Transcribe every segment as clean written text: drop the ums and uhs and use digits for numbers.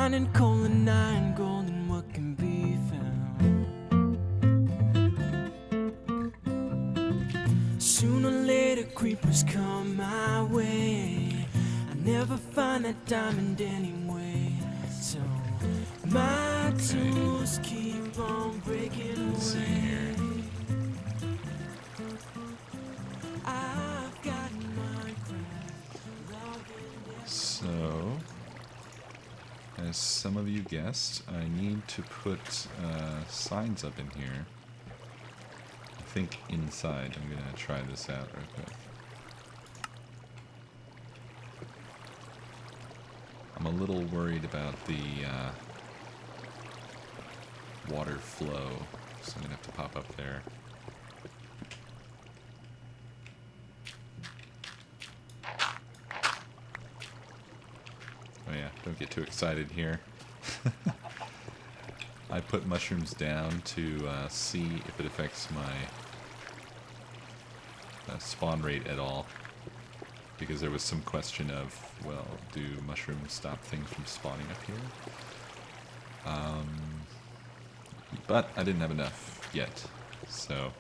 finding coal and iron, gold and what can be found. Sooner or later creepers come my way. I never find that diamond anyway. So my tools keep on breaking away. I've got my craft. So, as some of you guessed, I need to put signs up in here. I think inside. I'm going to try this out real quick. I'm a little worried about the water flow, so I'm going to have to pop up there. Oh yeah, don't get too excited here. I put mushrooms down to see if it affects my spawn rate at all. Because there was some question of, well, do mushrooms stop things from spawning up here? But I didn't have enough yet, so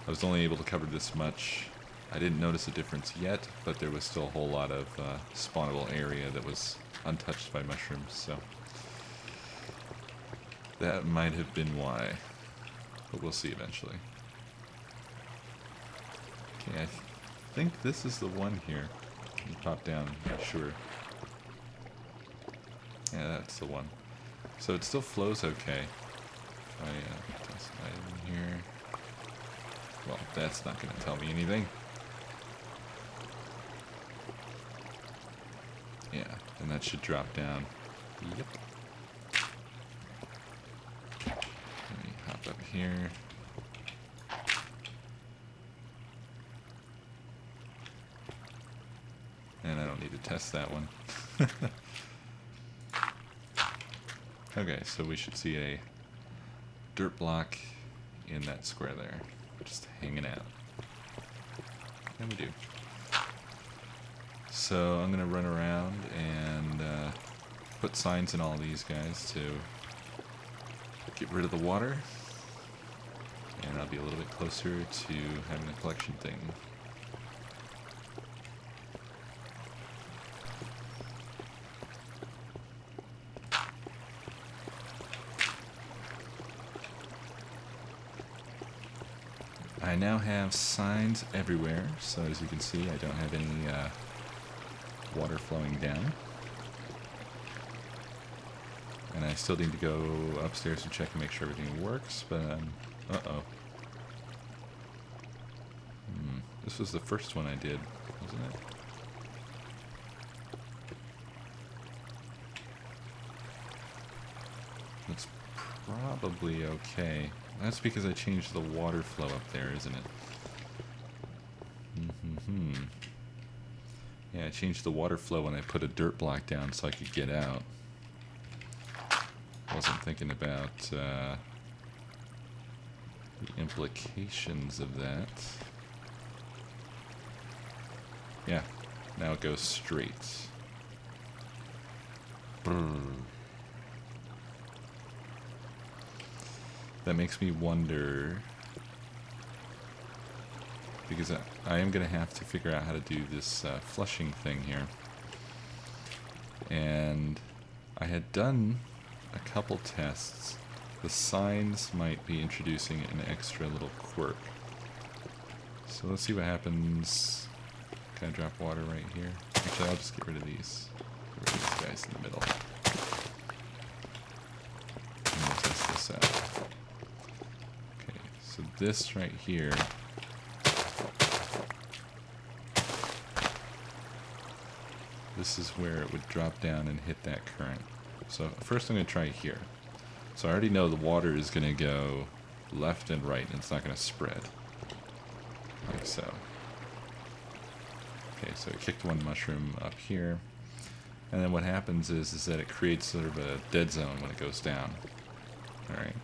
I was only able to cover this much. I didn't notice a difference yet, but there was still a whole lot of spawnable area that was untouched by mushrooms, so that might have been why, but we'll see eventually. Okay, I think this is the one here. You pop down, not sure. Yeah, that's the one. So it still flows okay. If I toss an item in here. Well, that's not going to tell me anything. Yeah, and that should drop down. Yep. Let me hop up here. And I don't need to test that one. Okay, so we should see a dirt block in that square there. Just hanging out. And we do. So I'm going to run around and put signs in all these guys to get rid of the water. And I'll be a little bit closer to having a collection thing. I now have signs everywhere, so as you can see, I don't have any water flowing down. And I still need to go upstairs and check and make sure everything works, but uh-oh. This was the first one I did, wasn't it? It's probably okay. That's because I changed the water flow up there, isn't it? Yeah, I changed the water flow when I put a dirt block down so I could get out. Wasn't thinking about the implications of that. Yeah, now it goes straight. Brrr. That makes me wonder, because I am going to have to figure out how to do this flushing thing here. And I had done a couple tests. The signs might be introducing an extra little quirk. So let's see what happens. Can I drop water right here? Actually, I'll just get rid of these. Get rid of these guys in the middle. And we'll test this out. So this right here this is where it would drop down and hit that current. So first I'm going to try here. So I already know the water is going to go left and right and it's not going to spread. Like so. Okay, so it kicked one mushroom up here. And then what happens is that it creates sort of a dead zone when it goes down. Alright.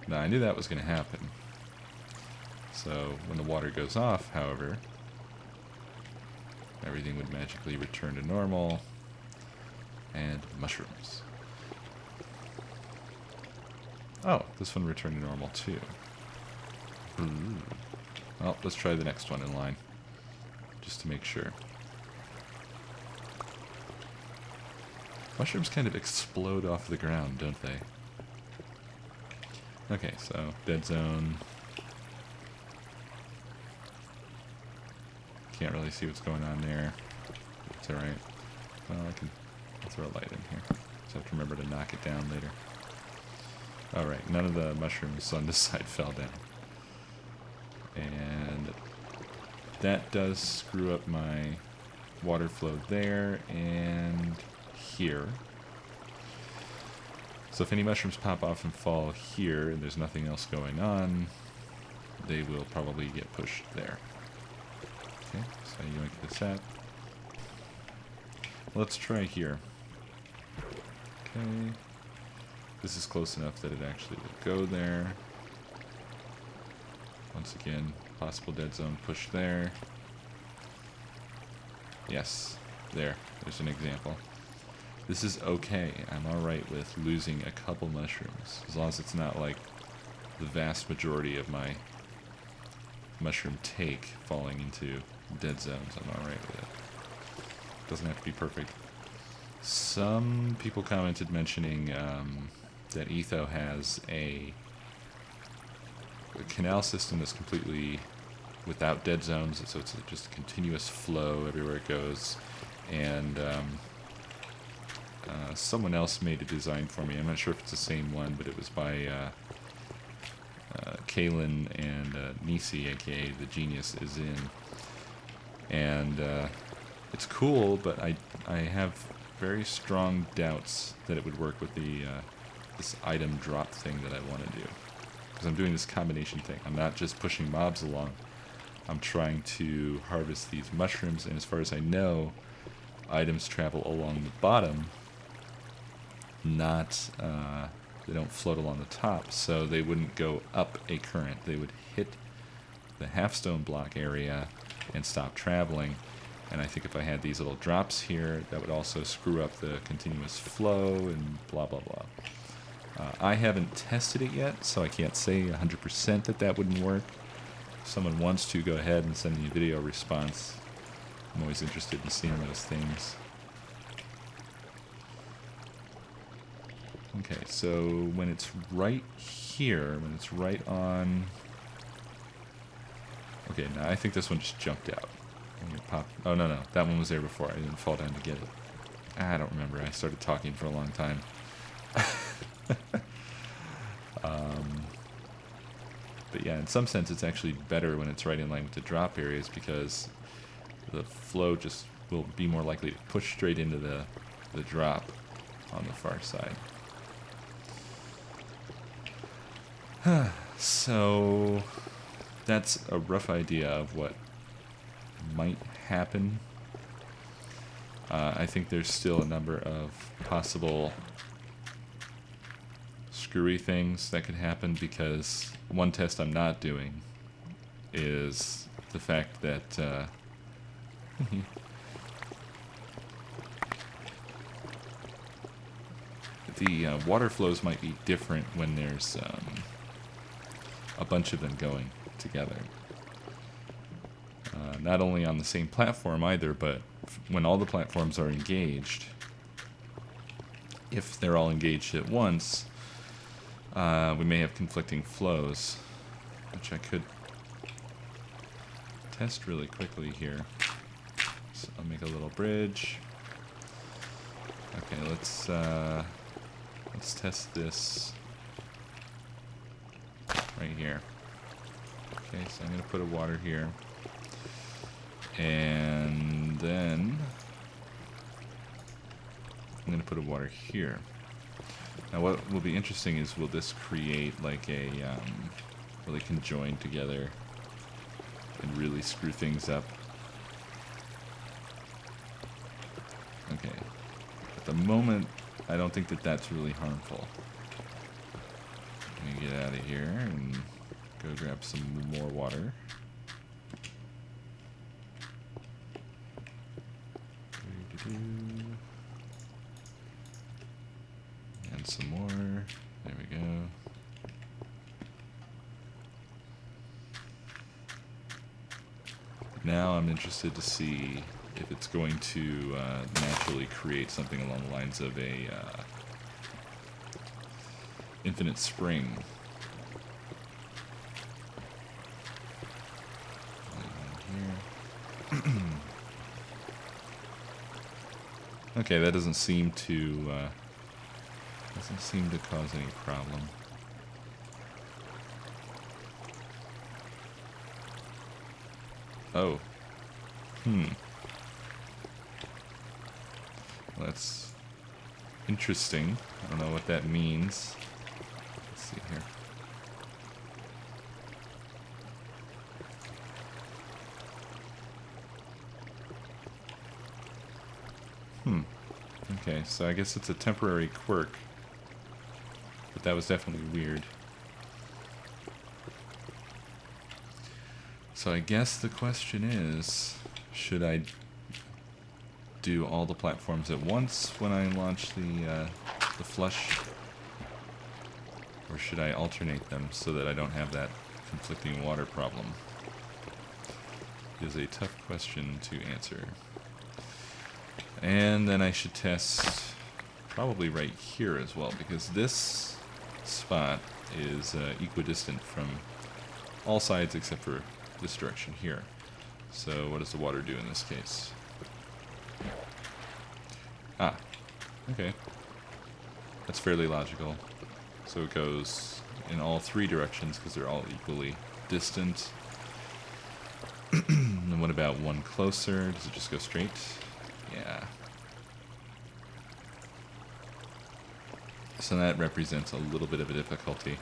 Now, I knew that was going to happen. So, when the water goes off, however, everything would magically return to normal. And mushrooms. Oh, this one returned to normal too. Ooh. Well, let's try the next one in line, just to make sure. Mushrooms kind of explode off the ground, don't they? Okay, so dead zone. Can't really see what's going on there. It's alright. Well, I'll throw a light in here. Just have to remember to knock it down later. Alright, none of the mushrooms on this side fell down. And that does screw up my water flow there and here. So if any mushrooms pop off and fall here and there's nothing else going on, they will probably get pushed there. Okay, so yoink this out. Let's try here. Okay. This is close enough that it actually will go there. Once again, possible dead zone push there. Yes, there's an example. This is okay. I'm alright with losing a couple mushrooms, as long as it's not like the vast majority of my mushroom take falling into dead zones. I'm alright with it. Doesn't have to be perfect. Some people commented mentioning that Etho has a canal system that's completely without dead zones, so it's just a continuous flow everywhere it goes. And someone else made a design for me. I'm not sure if it's the same one, but it was by Kalen and Nisi, aka the Genius is in. And it's cool, but I have very strong doubts that it would work with the this item drop thing that I want to do. Because I'm doing this combination thing. I'm not just pushing mobs along. I'm trying to harvest these mushrooms, and as far as I know, items travel along the bottom, not they don't float along the top, so they wouldn't go up a current. They would hit the half-stone block area and stop traveling. And I think if I had these little drops here, that would also screw up the continuous flow and blah blah blah. I haven't tested it yet, so I can't say 100% that wouldn't work. If someone wants to, go ahead and send me a video response. I'm always interested in seeing those things. Okay, so when it's right here, when it's right on... Okay, now I think this one just jumped out. Pop. Oh, no, that one was there before. I didn't fall down to get it. I don't remember. I started talking for a long time. But yeah, in some sense, it's actually better when it's right in line with the drop areas, because the flow just will be more likely to push straight into the drop on the far side. So that's a rough idea of what might happen. I think there's still a number of possible screwy things that could happen, because one test I'm not doing is the fact that the water flows might be different when there's a bunch of them going together. Not only on the same platform either, but when all the platforms are engaged, if they're all engaged at once, we may have conflicting flows, which I could test really quickly here. So I'll make a little bridge. Okay, let's test this right here. Okay, so I'm going to put a water here. And then I'm going to put a water here. Now what will be interesting is, will this create like a, will they conjoin together and really screw things up? Okay. At the moment, I don't think that that's really harmful. Let me get out of here and go grab some more water. some more. There we go. Now I'm interested to see if it's going to naturally create something along the lines of a infinite spring. Okay, that doesn't seem to cause any problem. Oh. Well, that's interesting. I don't know what that means. Let's see here. Okay, so I guess it's a temporary quirk. But that was definitely weird. So I guess the question is, should I do all the platforms at once when I launch the flush? Or should I alternate them so that I don't have that conflicting water problem? It is a tough question to answer. And then I should test probably right here as well, because this spot is equidistant from all sides except for this direction here. So what does the water do in this case? Ah, okay. That's fairly logical. So it goes in all three directions because they're all equally distant. And what about one closer? Does it just go straight? Yeah. So that represents a little bit of a difficulty.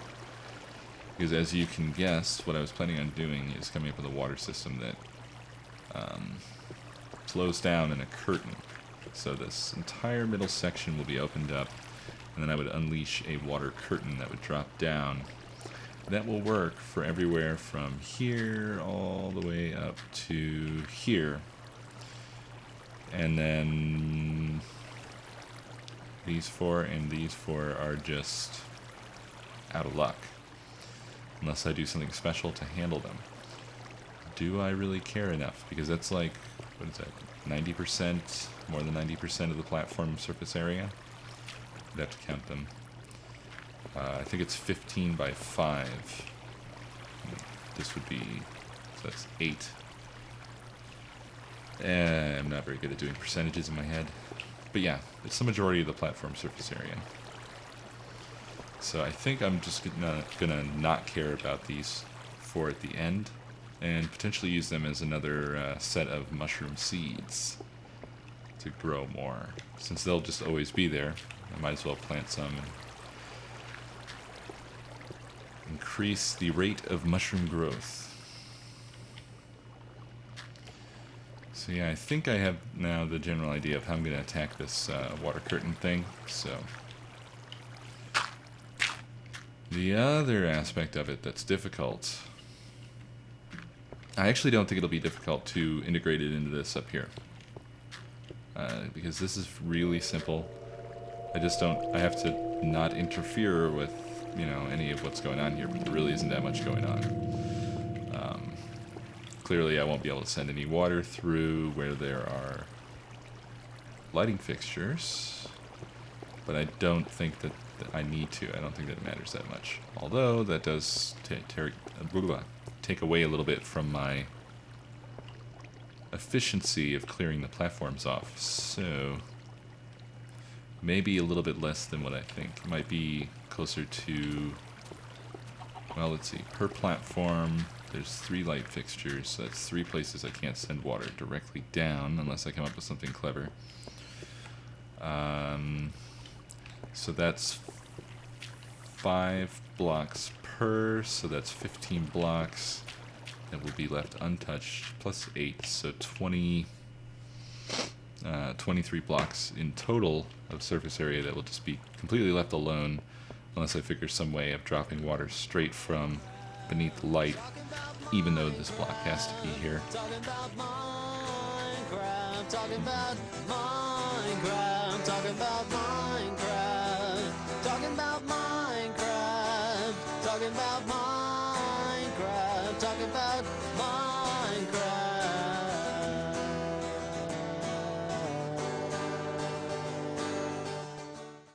Because as you can guess, what I was planning on doing is coming up with a water system that flows down in a curtain. So this entire middle section will be opened up, and then I would unleash a water curtain that would drop down. That will work for everywhere from here all the way up to here. And then these four and these four are just out of luck. Unless I do something special to handle them. Do I really care enough? Because that's like, what is that, 90%, more than 90% of the platform surface area? I'd have to count them. I think it's 15 by 5. This would be, so that's 8. I'm not very good at doing percentages in my head. But yeah, it's the majority of the platform surface area. So I think I'm just gonna not care about these 4 at the end, and potentially use them as another set of mushroom seeds to grow more. Since they'll just always be there, I might as well plant some and increase the rate of mushroom growth. So yeah, I think I have now the general idea of how I'm going to attack this water curtain thing. So the other aspect of it that's difficult, I actually don't think it'll be difficult to integrate it into this up here. Because this is really simple. I have to not interfere with, you know, any of what's going on here, but there really isn't that much going on. Clearly I won't be able to send any water through where there are lighting fixtures, but I don't think that I need to. I don't think that it matters that much. Although that does take away a little bit from my efficiency of clearing the platforms off. So maybe a little bit less than what I think. It might be closer to, well, let's see, per platform there's 3 light fixtures, so that's 3 places I can't send water directly down unless I come up with something clever. So that's 5 blocks per, so that's 15 blocks that will be left untouched, plus 8, so 23 blocks in total of surface area that will just be completely left alone unless I figure some way of dropping water straight from beneath the light, even though this block has to be here. Talking about Minecraft, talking about Minecraft, talking about Minecraft.